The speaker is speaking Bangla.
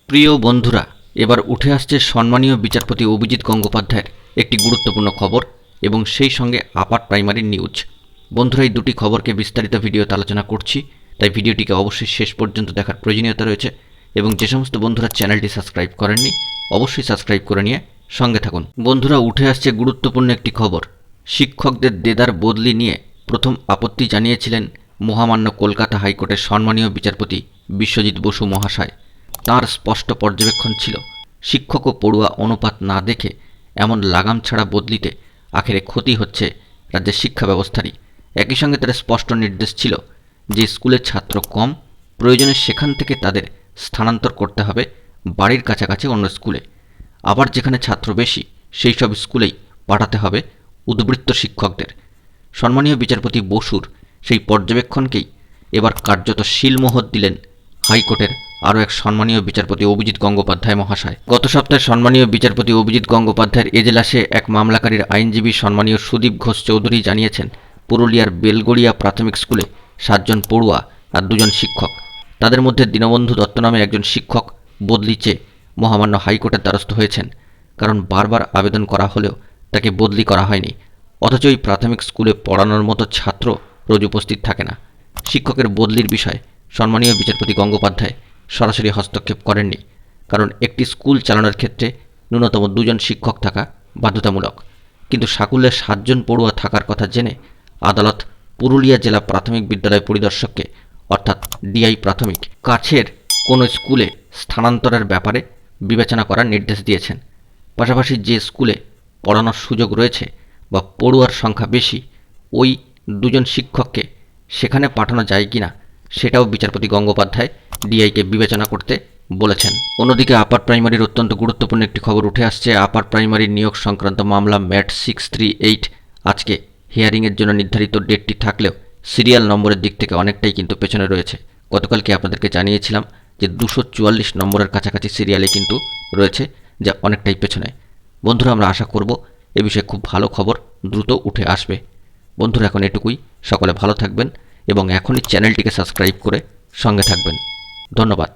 প্রিয় বন্ধুরা, এবার উঠে আসছে সম্মানীয় বিচারপতি অভিজিৎ গঙ্গোপাধ্যায়ের একটি গুরুত্বপূর্ণ খবর এবং সেই সঙ্গে আপার প্রাইমারির নিউজ। বন্ধুরা, এই দুটি খবরকে বিস্তারিত ভিডিওতে আলোচনা করছি, তাই ভিডিওটিকে অবশ্যই শেষ পর্যন্ত দেখার প্রয়োজনীয়তা রয়েছে এবং যে সমস্ত বন্ধুরা চ্যানেলটি সাবস্ক্রাইব করেননি অবশ্যই সাবস্ক্রাইব করে নিয়ে সঙ্গে থাকুন। বন্ধুরা, উঠে আসছে গুরুত্বপূর্ণ একটি খবর। শিক্ষকদের দেদার বদলি নিয়ে প্রথম আপত্তি জানিয়েছিলেন মহামান্য কলকাতা হাইকোর্টের সম্মানীয় বিচারপতি বিশ্বজিৎ বসু মহাশয়। তাঁর স্পষ্ট পর্যবেক্ষণ ছিল, শিক্ষক ও পড়ুয়া অনুপাত না দেখে এমন লাগাম ছাড়া বদলিতে আখেরে ক্ষতি হচ্ছে রাজ্যের শিক্ষা ব্যবস্থারই। একই সঙ্গে তার স্পষ্ট নির্দেশ ছিল যে স্কুলের ছাত্র কম, প্রয়োজনে সেখান থেকে তাদের স্থানান্তর করতে হবে বাড়ির কাছাকাছি অন্য স্কুলে। আবার যেখানে ছাত্র বেশি সেই সব স্কুলেই পাঠাতে হবে উদ্বৃত্ত শিক্ষকদের। সম্মানীয় বিচারপতি বসুর সেই পর্যবেক্ষণকেই এবার কার্যত শিলমোহর দিলেন হাইকোর্টের আরও এক সম্মানীয় বিচারপতি অভিজিৎ গঙ্গোপাধ্যায় মহাশয়। গত সপ্তাহে সম্মানীয় বিচারপতি অভিজিৎ গঙ্গোপাধ্যায়ের এজলাসে এক মামলাকারীর আইনজীবী সম্মানীয় সুদীপ ঘোষ চৌধুরী জানিয়েছেন, পুরুলিয়ার বেলগড়িয়া প্রাথমিক স্কুলে 7 জন পড়ুয়া আর 2 জন শিক্ষক, তাদের মধ্যে দীনবন্ধু দত্ত নামে একজন শিক্ষক বদলি চেয়ে মহামান্য হাইকোর্টের দ্বারস্থ হয়েছেন। কারণ বারবার আবেদন করা হলেও তাকে বদলি করা হয়নি, অথচ এই প্রাথমিক স্কুলে পড়ানোর মতো ছাত্র রোজ উপস্থিত থাকে না। শিক্ষকের বদলির বিষয়ে সম্মানীয় বিচারপতি গঙ্গোপাধ্যায় সরাসরি হস্তক্ষেপ করেননি, কারণ একটি স্কুল চালানোর ক্ষেত্রে ন্যূনতম 2 জন শিক্ষক থাকা বাধ্যতামূলক। কিন্তু সাকুল্যে 7 জন পড়ুয়া থাকার কথা জেনে আদালত পুরুলিয়া জেলা প্রাথমিক বিদ্যালয় পরিদর্শককে অর্থাৎ ডিআই প্রাথমিক কাছের কোনো স্কুলে স্থানান্তরের ব্যাপারে বিবেচনা করার নির্দেশ দিয়েছেন। পাশাপাশি যে স্কুলে পড়ানোর সুযোগ রয়েছে বা পড়ুয়ার সংখ্যা বেশি, ওই 2 জন শিক্ষককে সেখানে পাঠানো যায় কিনা সেটাও বিচারপতি গঙ্গোপাধ্যায় ডিআইকে বিবেচনা করতে বলেছেন। অন্যদিকে আপার প্রাইমারির অত্যন্ত গুরুত্বপূর্ণ একটি খবর উঠে আসছে। আপার প্রাইমারির নিয়োগ সংক্রান্ত মামলা ম্যাট 638 আজকে হিয়ারিংয়ের জন্য নির্ধারিত ডেটটি থাকলেও সিরিয়াল নম্বরের দিক থেকে অনেকটাই কিন্তু পেছনে রয়েছে। গতকালকে আপনাদেরকে জানিয়েছিলাম যে 244 নম্বরের কাছাকাছি সিরিয়ালে কিন্তু রয়েছে, যা অনেকটাই পেছনে। বন্ধুরা, আমরা আশা করব এ বিষয়ে খুব ভালো খবর দ্রুত উঠে আসবে। বন্ধুরা, এখন এটুকুই। সকলে ভালো থাকবেন এবং এখনই চ্যানেলটিকে সাবস্ক্রাইব করে সঙ্গে থাকবেন। ধন্যবাদ।